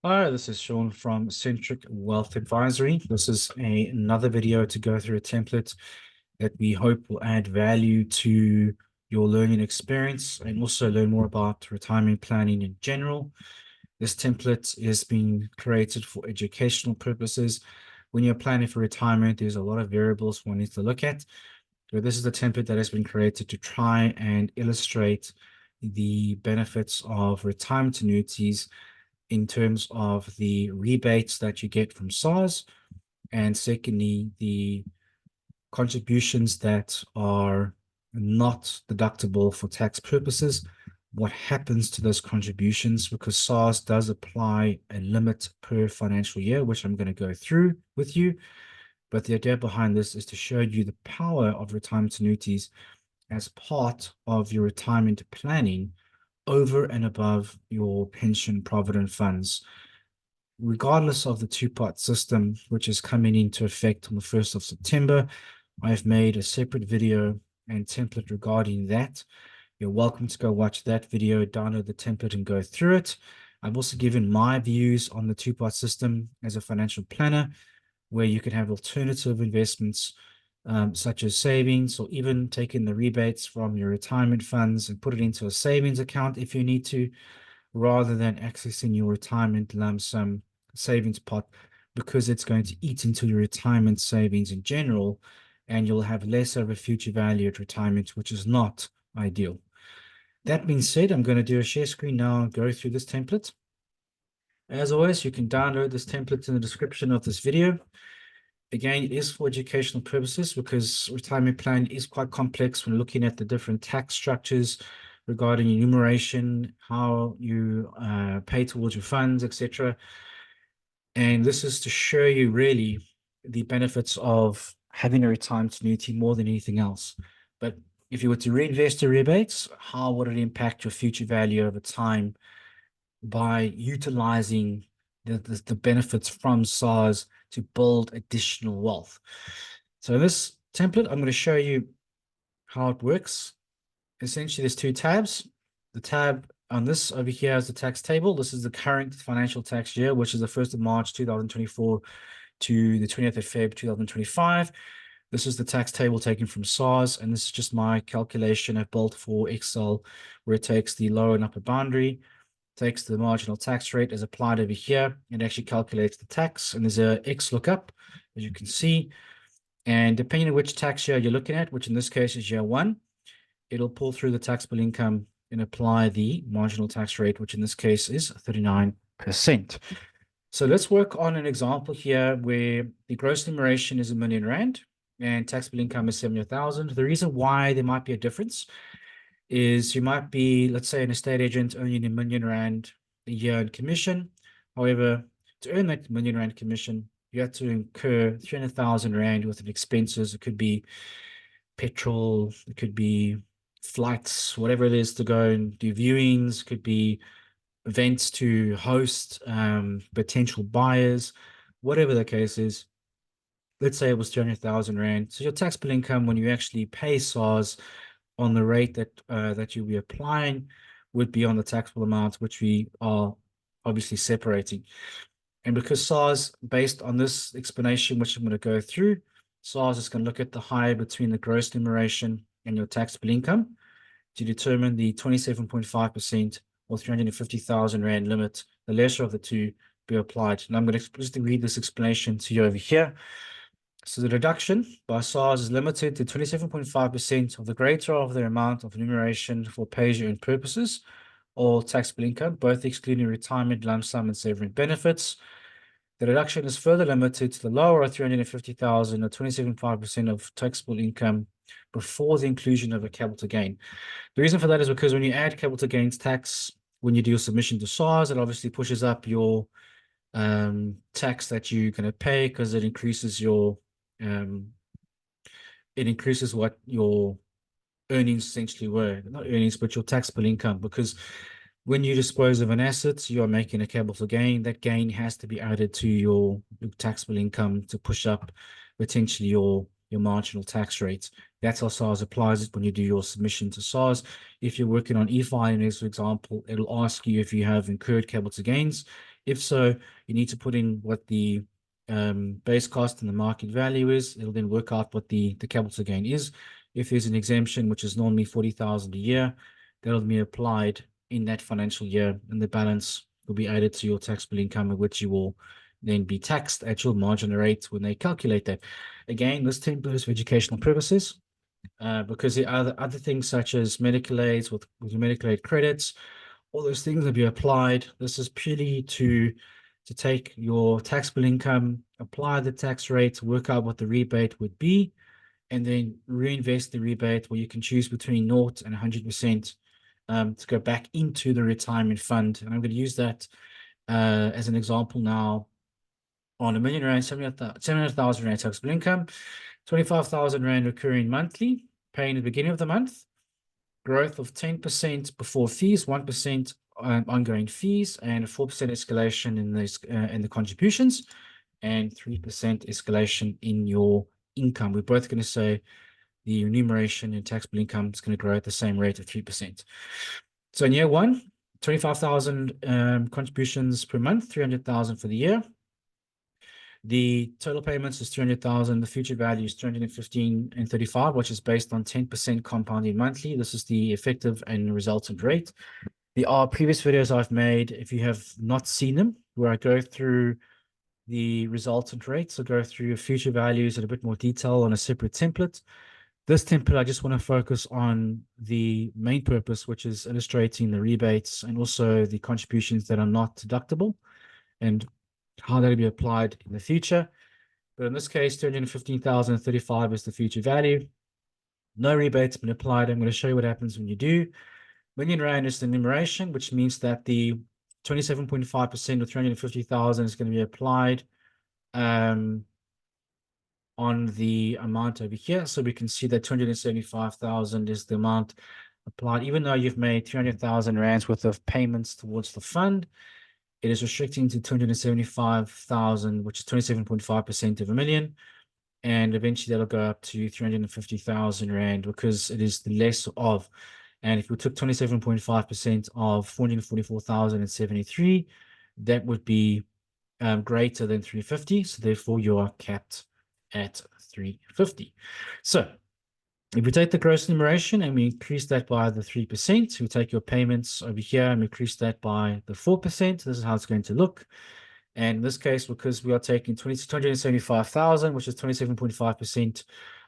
Hi, this is Sean from Centric Wealth Advisory. This is another video to go through a template that we hope will add value to your learning experience and also learn more about retirement planning in general. This template is being created for educational purposes. When you're planning for retirement, there's a lot of variables one needs to look at. So this is the template that has been created to try and illustrate the benefits of retirement annuities in terms of the rebates that you get from SARS, and secondly, the contributions that are not deductible for tax purposes. What happens to those contributions, because SARS does apply a limit per financial year, which I'm going to go through with you. But the idea behind this is to show you the power of retirement annuities as part of your retirement planning over and above your pension provident funds. Regardless of the two-part system, which is coming into effect on the 1st of September, I've made a separate video and template regarding that. You're welcome to go watch that video, download the template and go through it. I've also given my views on the two-part system as a financial planner, where you can have alternative investments such as savings, or even taking the rebates from your retirement funds and put it into a savings account if you need to, rather than accessing your retirement lump sum savings pot, because it's going to eat into your retirement savings in general, and you'll have less of a future value at retirement, which is not ideal. That being said, I'm going to do a share screen now and go through this template. As always, you can download this template in the description of this video. Again, it is for educational purposes because retirement plan is quite complex when looking at the different tax structures regarding remuneration, how you pay towards your funds, etc. And this is to show you really the benefits of having a retirement annuity more than anything else. But if you were to reinvest the rebates, how would it impact your future value over time by utilizing the benefits from SARS to build additional wealth? So this template, I'm going to show you how it works. Essentially, there's two tabs. The tab on this over here is the tax table. This is the current financial tax year, which is the 1st of March 2024 to the 20th of Feb 2025. This is the tax table taken from SARS, and this is just my calculation I've built for Excel, where it takes the lower and upper boundary, takes the marginal tax rate as applied over here, and actually calculates the tax. And there's a X lookup, as you can see. And depending on which tax year you're looking at, which in this case is year one, it'll pull through the taxable income and apply the marginal tax rate, which in this case is 39%. So let's work on an example here where the gross remuneration is R1,000,000 and taxable income is 70,000. The reason why there might be a difference is you might be, let's say, an estate agent earning R1,000,000 a year in commission. However, to earn that R1,000,000 commission, you have to incur 300,000 Rand worth of expenses. It could be petrol, it could be flights, whatever it is to go and do viewings, could be events to host potential buyers, whatever the case is. Let's say it was 200,000 Rand. So your taxable income when you actually pay SARS on the rate that you'll be applying would be on the taxable amount, which we are obviously separating. And because SARS, based on this explanation, which I'm going to go through, SARS is going to look at the high between the gross remuneration and your taxable income to determine the 27.5% or 350,000 Rand limit, the lesser of the two, be applied. And I'm going to explicitly read this explanation to you over here. So the deduction by SARS is limited to 27.5% of the greater of the amount of remuneration for pay-as-you-earn purposes or taxable income, both excluding retirement, lump sum, and saving benefits. The deduction is further limited to the lower of 350,000 or 27.5% of taxable income before the inclusion of a capital gain. The reason for that is because when you add capital gains tax, when you do your submission to SARS, it obviously pushes up your tax that you're going to pay, because it increases what your earnings essentially were. Not earnings, but your taxable income, because when you dispose of an asset, you are making a capital gain. That gain has to be added to your taxable income to push up potentially your marginal tax rate. That's how SARS applies it when you do your submission to SARS. If you're working on e-filing, for example, it'll ask you if you have incurred capital gains. If so, you need to put in what the base cost and the market value is. It'll then work out what the capital gain is. If there's an exemption, which is normally 40,000 a year, that'll be applied in that financial year, and the balance will be added to your taxable income, of which you will then be taxed at your marginal rate when they calculate that. Again, this template is for educational purposes, because there are other things such as medical aids with your medical aid credits, all those things will be applied. This is purely to take your taxable income, apply the tax rate, work out what the rebate would be, and then reinvest the rebate, where you can choose between 0 and 100% to go back into the retirement fund. And I'm going to use that as an example now on R1,000,000, 700,000 Rand taxable income, 25,000 Rand recurring monthly, paying at the beginning of the month, growth of 10% before fees, 1% ongoing fees, and a 4% escalation in the contributions, and 3% escalation in your income. We're both going to say the remuneration and taxable income is going to grow at the same rate of 3%. So in year one, 25,000 contributions per month, 300,000 for the year. The total payments is 300,000. The future value is 215 and 35, which is based on 10% compounding monthly. This is the effective and resultant rate. There are previous videos I've made, if you have not seen them, where I go through the resultant rates. I'll go through future values in a bit more detail on a separate template. This template, I just want to focus on the main purpose, which is illustrating the rebates and also the contributions that are not deductible and how that'll be applied in the future. But in this case, 215,035 is the future value. No rebates been applied. I'm going to show you what happens when you do. R1,000,000 is the remuneration, which means that the 27.5% of 350,000 is going to be applied on the amount over here. So we can see that 275,000 is the amount applied, even though you've made 300,000 Rands worth of payments towards the fund. It is restricting to 275,000, which is 27.5% of R1,000,000. And eventually that'll go up to 350,000 Rand because it is the less of. And if we took 27.5% of 444,073, that would be greater than 350. So therefore you are capped at 350. So if we take the gross remuneration and we increase that by the 3%, we take your payments over here and we increase that by the 4%. This is how it's going to look. And in this case, because we are taking 275,000, which is 27.5%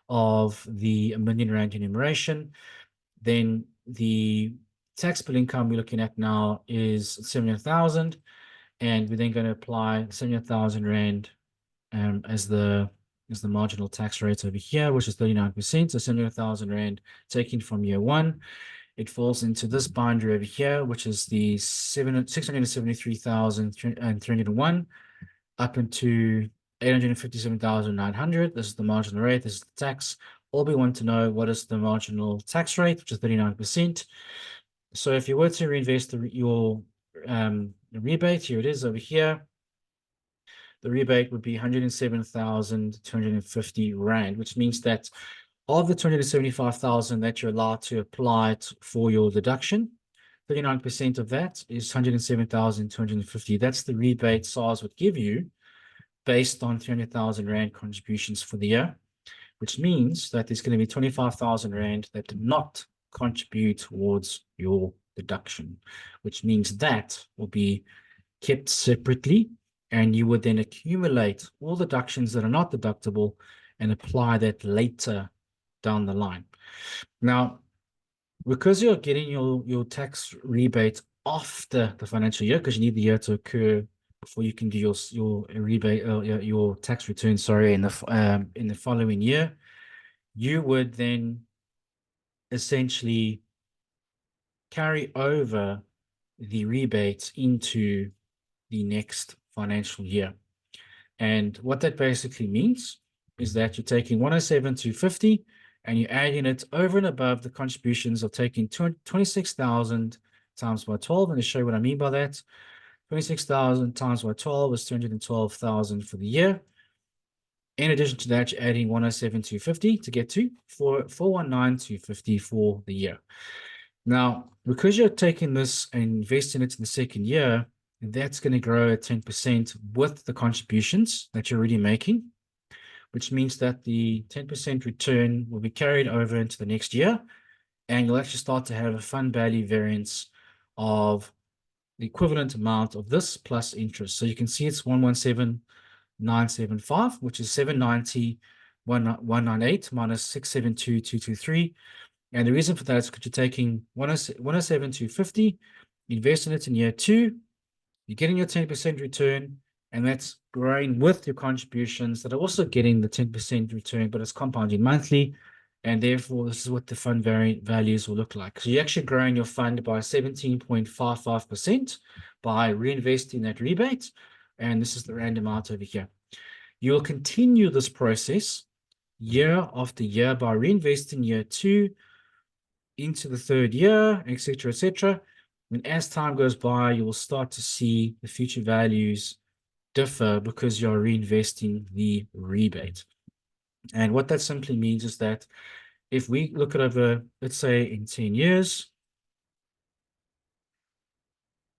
of the R1,000,000 remuneration, then the taxable income we're looking at now is 700,000. And we're then going to apply 700,000 Rand as the marginal tax rate over here, which is 39%. So 700,000 Rand taken from year one. It falls into this boundary over here, which is the 673,301 up into 857,900. This is the marginal rate. This is the tax. All we want to know, what is the marginal tax rate, which is 39%. So if you were to reinvest your rebate, here it is over here. The rebate would be 107,250 Rand, which means that of the 275,000 that you're allowed to apply for your deduction, 39% of that is 107,250. That's the rebate SARS would give you based on 300,000 Rand contributions for the year, which means that there's going to be 25,000 Rand that did not contribute towards your deduction, which means that will be kept separately, and you would then accumulate all deductions that are not deductible and apply that later down the line. Now, because you're getting your tax rebate after the financial year, because you need the year to occur before you can do your rebate, your tax return, sorry, in the following year, you would then essentially carry over the rebates into the next financial year. And what that basically means is that you're taking 107,250 and you're adding it over and above the contributions of taking 26,000 times by 12. And to show you what I mean by that, 26,000 times by 12 is 212,000 for the year. In addition to that, you're adding 107,250 to get to 419,250 for the year. Now, because you're taking this and investing it in the second year, And that's going to grow at 10% with the contributions that you're already making, which means that the 10% return will be carried over into the next year, and you'll actually start to have a fund value variance of the equivalent amount of this plus interest. So you can see it's 117,975, which is 790,198 minus 672,223. And the reason for that is because you're taking 107,250, investing it in year two, you're getting your 10% return, and that's growing with your contributions that are also getting the 10% return, but it's compounding monthly. And therefore, this is what the fund values will look like. So you're actually growing your fund by 17.55% by reinvesting that rebate. And this is the random amount over here. You'll continue this process year after year by reinvesting year two into the third year, etc., etc. And as time goes by, you will start to see the future values differ because you're reinvesting the rebate. And what that simply means is that if we look at over, let's say in 10 years,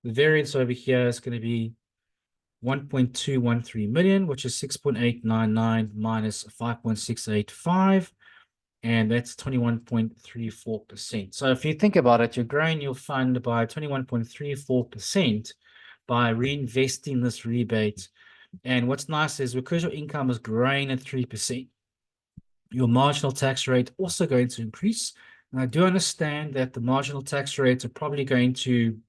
the variance over here is going to be 1.213 million, which is 6.899 minus 5.685. And that's 21.34%. So if you think about it, you're growing your fund by 21.34% by reinvesting this rebate. And what's nice is because your income is growing at 3%, your marginal tax rate also going to increase. And I do understand that the marginal tax rates are probably going to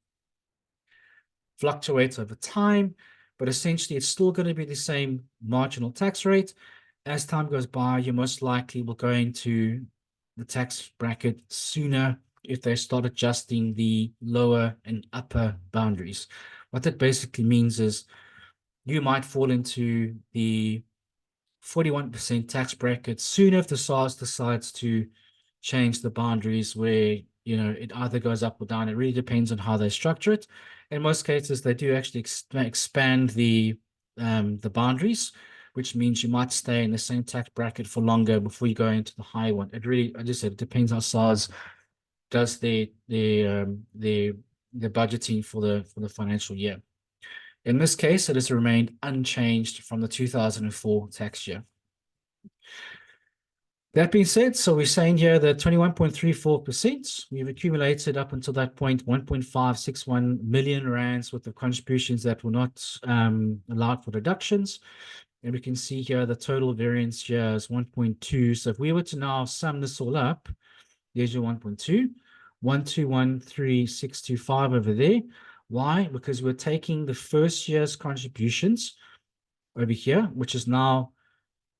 fluctuate over time, but essentially it's still going to be the same marginal tax rate. As time goes by, you most likely will go into the tax bracket sooner if they start adjusting the lower and upper boundaries. What that basically means is you might fall into the 41% tax bracket sooner if the SARS decides to change the boundaries where, it either goes up or down. It really depends on how they structure it. In most cases, they do actually expand the boundaries, which means you might stay in the same tax bracket for longer before you go into the high one. It really, I just said, it depends how SARS does the budgeting for the financial year. In this case, it has remained unchanged from the 2004 tax year. That being said, so we're saying here that 21.34%, we've accumulated up until that point 1.561 million rands worth of contributions that were not allowed for deductions. And we can see here the total variance here is 1.2. So if we were to now sum this all up, there's your 1.2, 1213625 over there. Why? Because we're taking the first year's contributions over here, which is now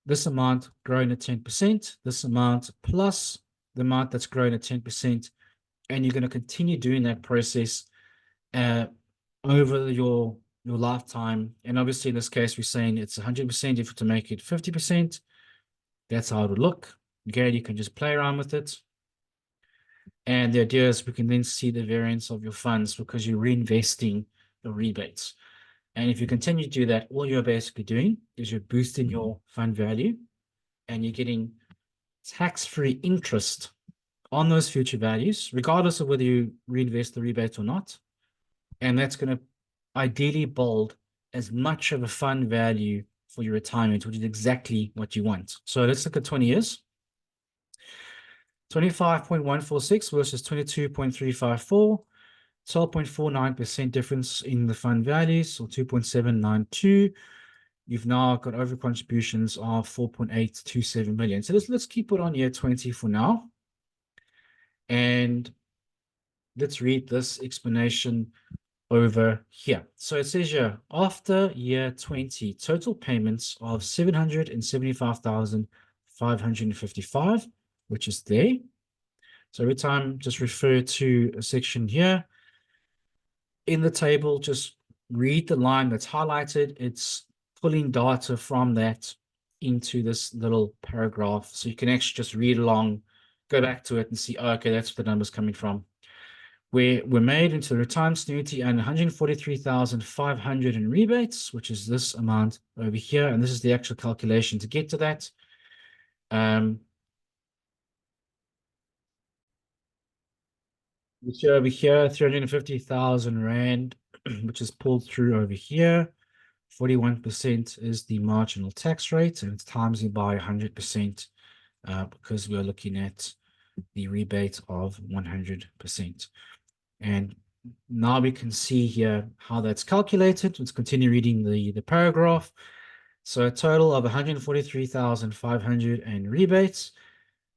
this amount growing at 10%, this amount plus the amount that's growing at 10%, and you're going to continue doing that process over your lifetime. And obviously in this case, we're saying it's 100%. If you're to make it 50%, that's how it would look. Again, you can just play around with it. And the idea is we can then see the variance of your funds because you're reinvesting the rebates. And if you continue to do that, all you're basically doing is you're boosting your fund value and you're getting tax-free interest on those future values, regardless of whether you reinvest the rebate or not. And that's going to ideally build as much of a fund value for your retirement, which is exactly what you want. So let's look at 20 years. 25.146 versus 22.354, 12.49% difference in the fund values, or 2.792. You've now got over contributions of 4.827 million. So let's keep it on year 20 for now. And let's read this explanation over here. So it says here, after year 20, total payments of 775,555, which is there. So every time, just refer to a section here. In the table, just read the line that's highlighted. It's pulling data from that into this little paragraph. So you can actually just read along, go back to it and see, oh, okay, that's where the number's coming from. We're made into the retirement annuity and 143,500 in rebates, which is this amount over here. And this is the actual calculation to get to that. Which over here, 350,000 Rand which is pulled through over here. 41% is the marginal tax rate, and it's times it by 100% because we are looking at the rebate of 100%. And now we can see here how that's calculated. Let's continue reading the paragraph. So a total of 143,500 in rebates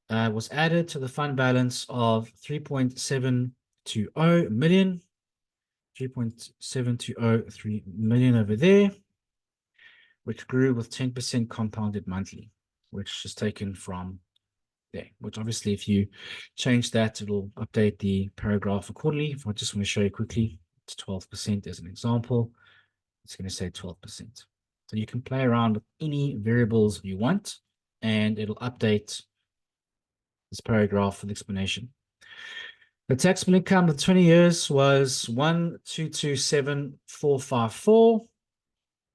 was added to the fund balance of 3.720 million, 3.7203 million over there, which grew with 10% compounded monthly, which is taken from there, which obviously if you change that, it'll update the paragraph accordingly. If I just want to show you quickly, it's 12% as an example. It's going to say 12%. So you can play around with any variables you want, and it'll update this paragraph with explanation. The taxable income of 20 years was 1,227,454.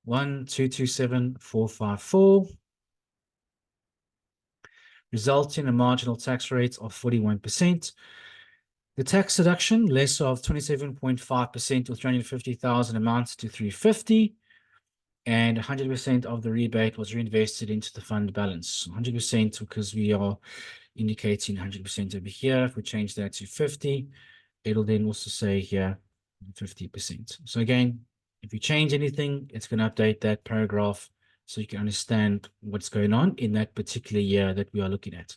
1,227,454. Resulting in a marginal tax rate of 41%. The tax deduction, less of 27.5% or 350,000 amounts to 350, and 100% of the rebate was reinvested into the fund balance. 100% because we are indicating 100% over here. If we change that to 50, it'll then also say here 50%. So again, if you change anything, it's going to update that paragraph so you can understand what's going on in that particular year that we are looking at.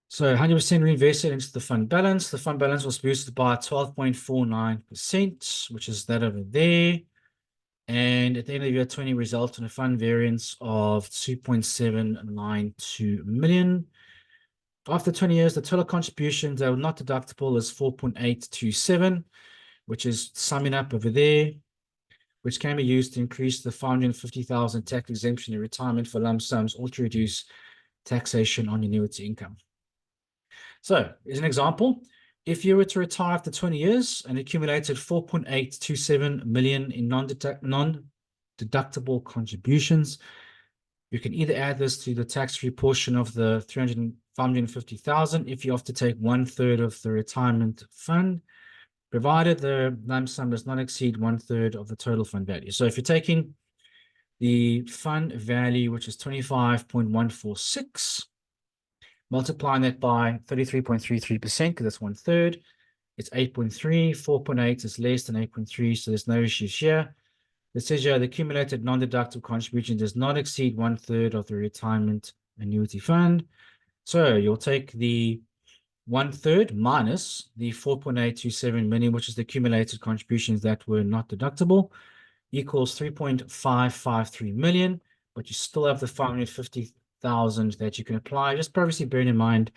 So 100% reinvested into the fund balance. The fund balance was boosted by 12.49%, which is that over there. And at the end of year 20, resulted in a fund variance of 2.792 million. After 20 years, the total contributions that were not deductible is 4.827, which is summing up over there, which can be used to increase the 550,000 tax exemption in retirement for lump sums or to reduce taxation on annuity income. So, as an example, if you were to retire after 20 years and accumulated 4.827 million in non-deductible contributions, you can either add this to the tax-free portion of the 550,000 if you have to take 1/3 of the retirement fund, provided the lump sum does not exceed 1/3 of the total fund value. So if you're taking the fund value, which is 25.146, multiplying that by 33.33%, because that's 1/3, it's 8.3. 4.8 is less than 8.3, so there's no issues here. It says here the accumulated non-deductible contribution does not exceed 1/3 of the retirement annuity fund. So you'll take the 1/3 minus the 4.827 million, which is the accumulated contributions that were not deductible, equals 3.553 million, but you still have the 550,000 that you can apply. Just obviously bearing in mind,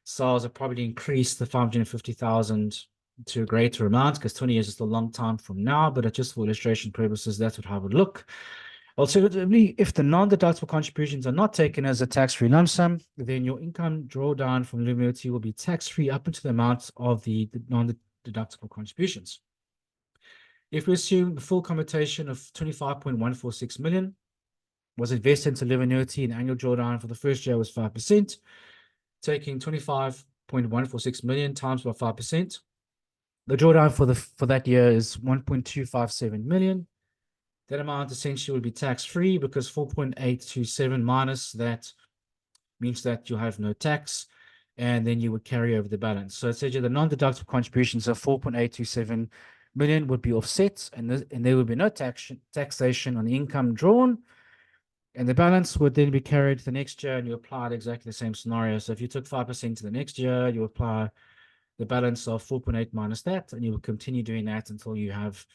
SARS have probably increased the 550,000 to a greater amount because 20 years is still a long time from now, but just for illustration purposes, that's how it would look. Alternatively, if the non-deductible contributions are not taken as a tax-free lump sum, then your income drawdown from annuity will be tax-free up into the amount of the non-deductible contributions. If we assume the full commutation of 25.146 million was invested into live annuity and annual drawdown for the first year was 5%, taking 25.146 million times by 5%, the drawdown for that year is 1.257 million. That amount essentially will be tax-free because 4.827 minus that means that you have no tax, and then you would carry over the balance. So it says the non-deductible contributions of 4.827 million would be offset, and there would be no taxation on the income drawn, and the balance would then be carried the next year, and you applied exactly the same scenario. So if you took 5% to the next year, you apply the balance of 4.8 minus that, and you will continue doing that until you have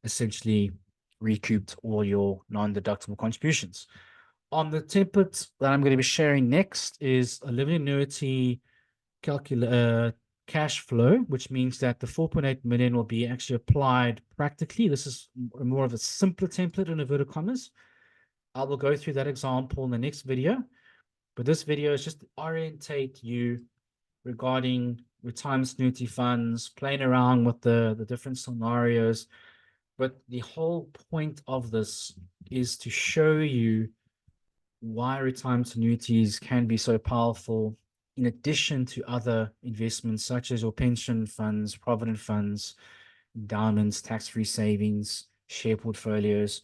essentially recouped all your non-deductible contributions. On the template that I'm going to be sharing next is a living annuity cash flow, which means that the 4.8 million will be actually applied practically. This is more of a simpler template in inverted commas. I will go through that example in the next video, but this video is just to orientate you regarding retirement annuity funds, playing around with the different scenarios. But the whole point of this is to show you why retirement annuities can be so powerful in addition to other investments such as your pension funds, provident funds, endowments, tax-free savings, share portfolios,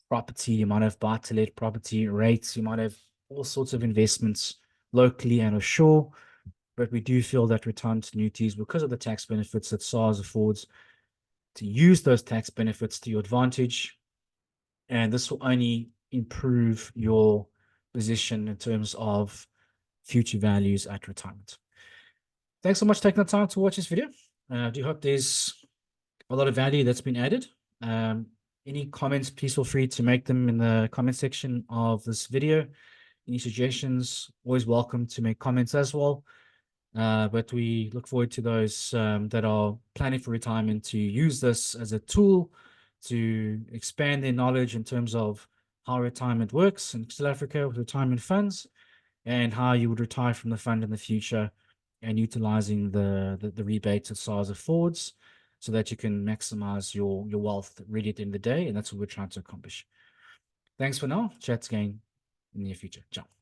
property. You might have buy-to-let property rates. You might have all sorts of investments locally and offshore. But we do feel that retirement annuities, because of the tax benefits that SARS affords, to use those tax benefits to your advantage. And this will only improve your position in terms of future values at retirement. Thanks so much for taking the time to watch this video. I do hope there's a lot of value that's been added. Any comments, please feel free to make them in the comment section of this video. Any suggestions, always welcome to make comments as well. But we look forward to those that are planning for retirement to use this as a tool to expand their knowledge in terms of how retirement works in South Africa with retirement funds, and how you would retire from the fund in the future, and utilizing the rebates that SARS affords so that you can maximize your wealth really at the end of the day. And that's what we're trying to accomplish. Thanks for now. Chat again in the near future. Ciao.